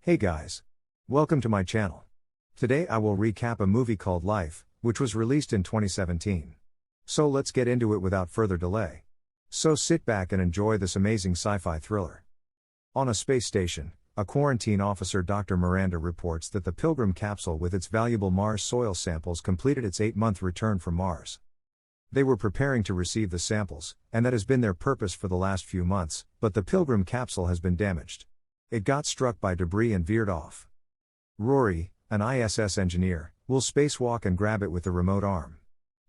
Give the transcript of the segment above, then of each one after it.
Hey guys! Welcome to my channel. Today I will recap a movie called Life, which was released in 2017. So let's get into it without further delay. So sit back and enjoy this amazing sci-fi thriller. On a space station, a quarantine officer Dr. Miranda reports that the Pilgrim capsule with its valuable Mars soil samples completed its 8-month return from Mars. They were preparing to receive the samples, and that has been their purpose for the last few months, but the Pilgrim capsule has been damaged. It got struck by debris and veered off. Rory, an ISS engineer, will spacewalk and grab it with the remote arm.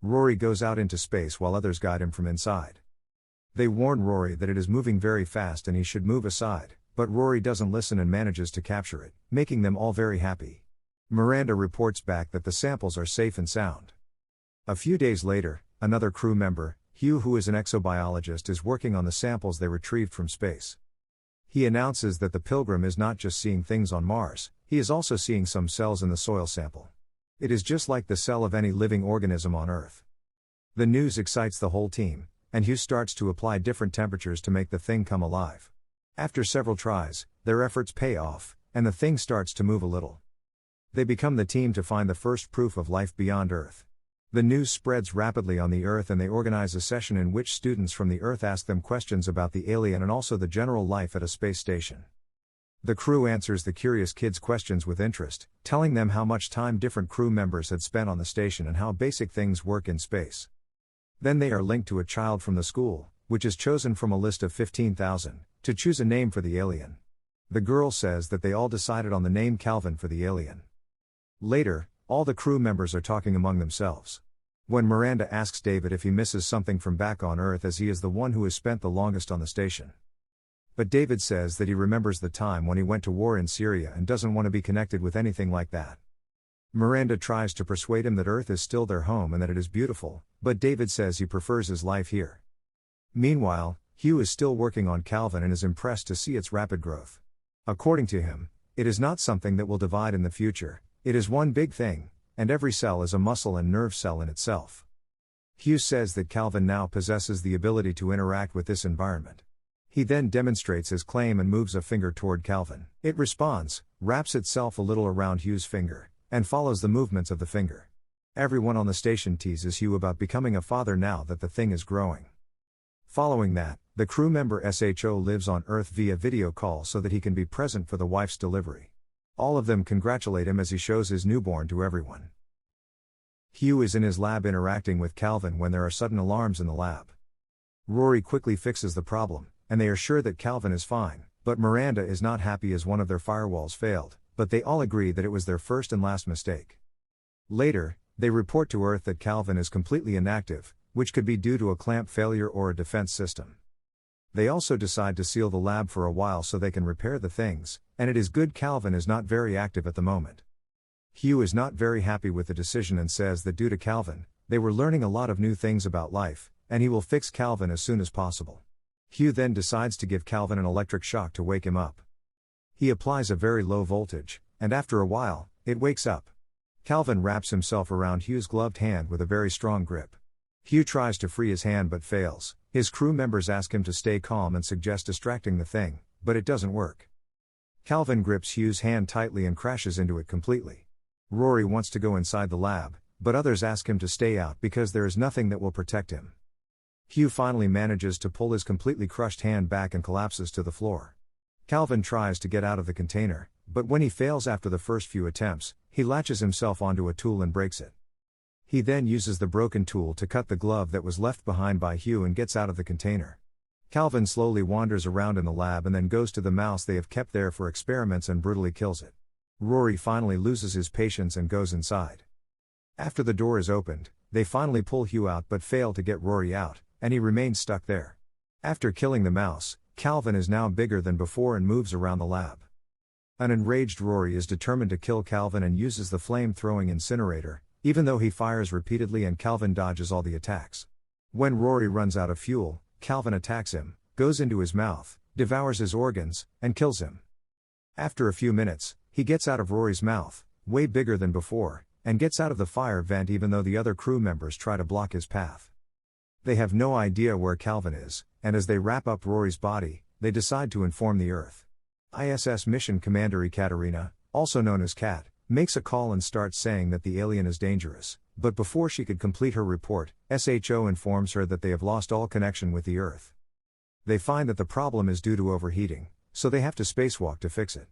Rory goes out into space while others guide him from inside. They warn Rory that it is moving very fast and he should move aside, but Rory doesn't listen and manages to capture it, making them all very happy. Miranda reports back that the samples are safe and sound. A few days later, another crew member, Hugh, who is an exobiologist, is working on the samples they retrieved from space. He announces that the Pilgrim is not just seeing things on Mars, he is also seeing some cells in the soil sample. It is just like the cell of any living organism on Earth. The news excites the whole team, and Hugh starts to apply different temperatures to make the thing come alive. After several tries, their efforts pay off, and the thing starts to move a little. They become the team to find the first proof of life beyond Earth. The news spreads rapidly on the Earth and they organize a session in which students from the Earth ask them questions about the alien and also the general life at a space station. The crew answers the curious kids' questions with interest, telling them how much time different crew members had spent on the station and how basic things work in space. Then they are linked to a child from the school, which is chosen from a list of 15,000, to choose a name for the alien. The girl says that they all decided on the name Calvin for the alien. Later, all the crew members are talking among themselves. When Miranda asks David if he misses something from back on Earth, as he is the one who has spent the longest on the station. But David says that he remembers the time when he went to war in Syria and doesn't want to be connected with anything like that. Miranda tries to persuade him that Earth is still their home and that it is beautiful, but David says he prefers his life here. Meanwhile, Hugh is still working on Calvin and is impressed to see its rapid growth. According to him, it is not something that will divide in the future. It is one big thing, and every cell is a muscle and nerve cell in itself. Hugh says that Calvin now possesses the ability to interact with this environment. He then demonstrates his claim and moves a finger toward Calvin. It responds, wraps itself a little around Hugh's finger, and follows the movements of the finger. Everyone on the station teases Hugh about becoming a father now that the thing is growing. Following that, the crew member SHO lives on Earth via video call so that he can be present for the wife's delivery. All of them congratulate him as he shows his newborn to everyone. Hugh is in his lab interacting with Calvin when there are sudden alarms in the lab. Rory quickly fixes the problem, and they are sure that Calvin is fine, but Miranda is not happy as one of their firewalls failed, but they all agree that it was their first and last mistake. Later, they report to Earth that Calvin is completely inactive, which could be due to a clamp failure or a defense system. They also decide to seal the lab for a while so they can repair the things, and it is good Calvin is not very active at the moment. Hugh is not very happy with the decision and says that due to Calvin, they were learning a lot of new things about life, and he will fix Calvin as soon as possible. Hugh then decides to give Calvin an electric shock to wake him up. He applies a very low voltage, and after a while, it wakes up. Calvin wraps himself around Hugh's gloved hand with a very strong grip. Hugh tries to free his hand but fails. His crew members ask him to stay calm and suggest distracting the thing, but it doesn't work. Calvin grips Hugh's hand tightly and crashes into it completely. Rory wants to go inside the lab, but others ask him to stay out because there is nothing that will protect him. Hugh finally manages to pull his completely crushed hand back and collapses to the floor. Calvin tries to get out of the container, but when he fails after the first few attempts, he latches himself onto a tool and breaks it. He then uses the broken tool to cut the glove that was left behind by Hugh and gets out of the container. Calvin slowly wanders around in the lab and then goes to the mouse they have kept there for experiments and brutally kills it. Rory finally loses his patience and goes inside. After the door is opened, they finally pull Hugh out but fail to get Rory out, and he remains stuck there. After killing the mouse, Calvin is now bigger than before and moves around the lab. An enraged Rory is determined to kill Calvin and uses the flame-throwing incinerator, even though he fires repeatedly and Calvin dodges all the attacks. When Rory runs out of fuel, Calvin attacks him, goes into his mouth, devours his organs, and kills him. After a few minutes, he gets out of Rory's mouth, way bigger than before, and gets out of the fire vent even though the other crew members try to block his path. They have no idea where Calvin is, and as they wrap up Rory's body, they decide to inform the Earth. ISS Mission Commander Ekaterina, also known as Kat, makes a call and starts saying that the alien is dangerous, but before she could complete her report, SHO informs her that they have lost all connection with the Earth. They find that the problem is due to overheating, so they have to spacewalk to fix it.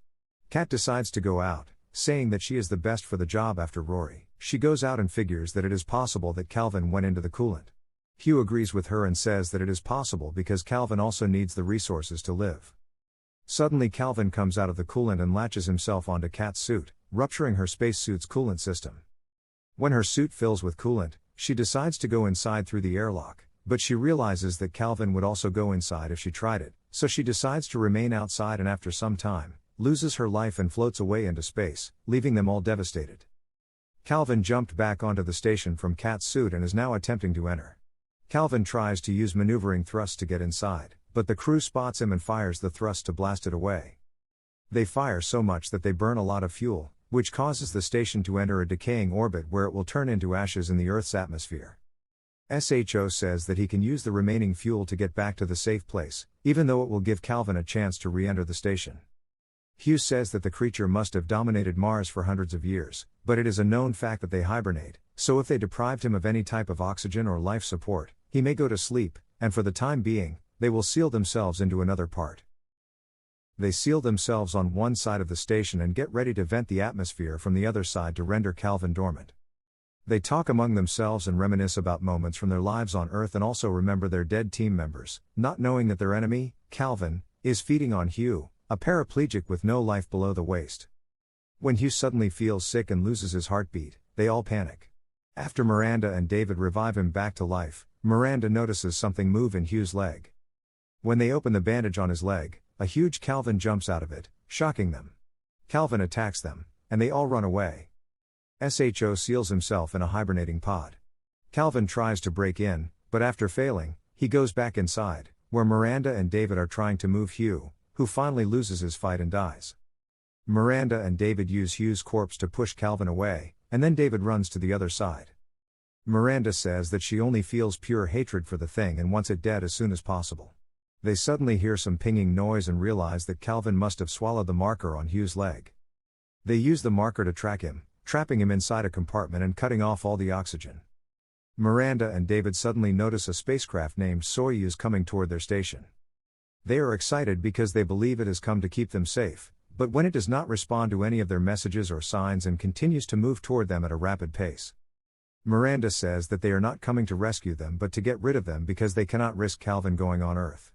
Kat decides to go out, saying that she is the best for the job after Rory. She goes out and figures that it is possible that Calvin went into the coolant. Hugh agrees with her and says that it is possible because Calvin also needs the resources to live. Suddenly Calvin comes out of the coolant and latches himself onto Kat's suit, rupturing her spacesuit's coolant system. When her suit fills with coolant, she decides to go inside through the airlock, but she realizes that Calvin would also go inside if she tried it, so she decides to remain outside and after some time, loses her life and floats away into space, leaving them all devastated. Calvin jumped back onto the station from Kat's suit and is now attempting to enter. Calvin tries to use maneuvering thrusts to get inside, but the crew spots him and fires the thrust to blast it away. They fire so much that they burn a lot of fuel, which causes the station to enter a decaying orbit where it will turn into ashes in the Earth's atmosphere. SHO says that he can use the remaining fuel to get back to the safe place, even though it will give Calvin a chance to re-enter the station. Hughes says that the creature must have dominated Mars for hundreds of years, but it is a known fact that they hibernate, so if they deprived him of any type of oxygen or life support, he may go to sleep, and for the time being, they will seal themselves into another part. They seal themselves on one side of the station and get ready to vent the atmosphere from the other side to render Calvin dormant. They talk among themselves and reminisce about moments from their lives on Earth and also remember their dead team members, not knowing that their enemy, Calvin, is feeding on Hugh, a paraplegic with no life below the waist. When Hugh suddenly feels sick and loses his heartbeat, they all panic. After Miranda and David revive him back to life, Miranda notices something move in Hugh's leg. When they open the bandage on his leg, a huge Calvin jumps out of it, shocking them. Calvin attacks them, and they all run away. SHO seals himself in a hibernating pod. Calvin tries to break in, but after failing, he goes back inside, where Miranda and David are trying to move Hugh, who finally loses his fight and dies. Miranda and David use Hugh's corpse to push Calvin away, and then David runs to the other side. Miranda says that she only feels pure hatred for the thing and wants it dead as soon as possible. They suddenly hear some pinging noise and realize that Calvin must have swallowed the marker on Hugh's leg. They use the marker to track him, trapping him inside a compartment and cutting off all the oxygen. Miranda and David suddenly notice a spacecraft named Soyuz coming toward their station. They are excited because they believe it has come to keep them safe, but when it does not respond to any of their messages or signs and continues to move toward them at a rapid pace. Miranda says that they are not coming to rescue them but to get rid of them because they cannot risk Calvin going on Earth.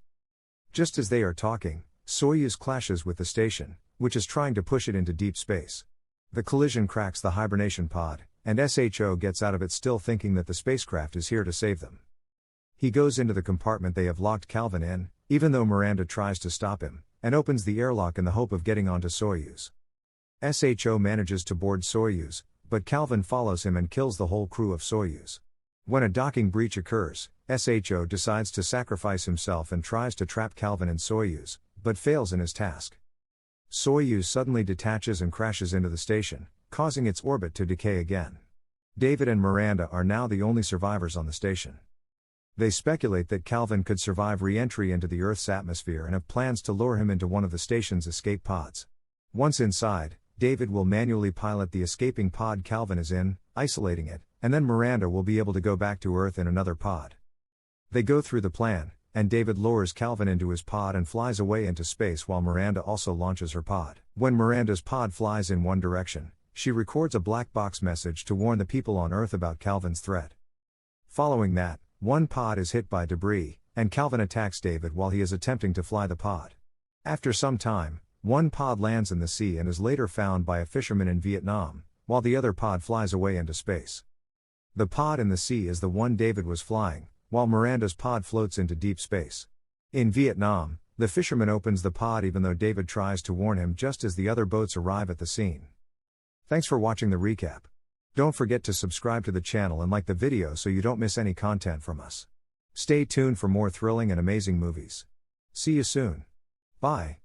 Just as they are talking, Soyuz clashes with the station, which is trying to push it into deep space. The collision cracks the hibernation pod, and SHO gets out of it still thinking that the spacecraft is here to save them. He goes into the compartment they have locked Calvin in, even though Miranda tries to stop him, and opens the airlock in the hope of getting onto Soyuz. SHO manages to board Soyuz, but Calvin follows him and kills the whole crew of Soyuz. When a docking breach occurs, SHO decides to sacrifice himself and tries to trap Calvin in Soyuz, but fails in his task. Soyuz suddenly detaches and crashes into the station, causing its orbit to decay again. David and Miranda are now the only survivors on the station. They speculate that Calvin could survive re-entry into the Earth's atmosphere and have plans to lure him into one of the station's escape pods. Once inside, David will manually pilot the escaping pod Calvin is in, isolating it, and then Miranda will be able to go back to Earth in another pod. They go through the plan, and David lures Calvin into his pod and flies away into space while Miranda also launches her pod. When Miranda's pod flies in one direction, she records a black box message to warn the people on Earth about Calvin's threat. Following that, one pod is hit by debris, and Calvin attacks David while he is attempting to fly the pod. After some time, one pod lands in the sea and is later found by a fisherman in Vietnam, while the other pod flies away into space. The pod in the sea is the one David was flying, while Miranda's pod floats into deep space. In Vietnam, the fisherman opens the pod even though David tries to warn him just as the other boats arrive at the scene. Thanks for watching the recap. Don't forget to subscribe to the channel and like the video so you don't miss any content from us. Stay tuned for more thrilling and amazing movies. See you soon. Bye.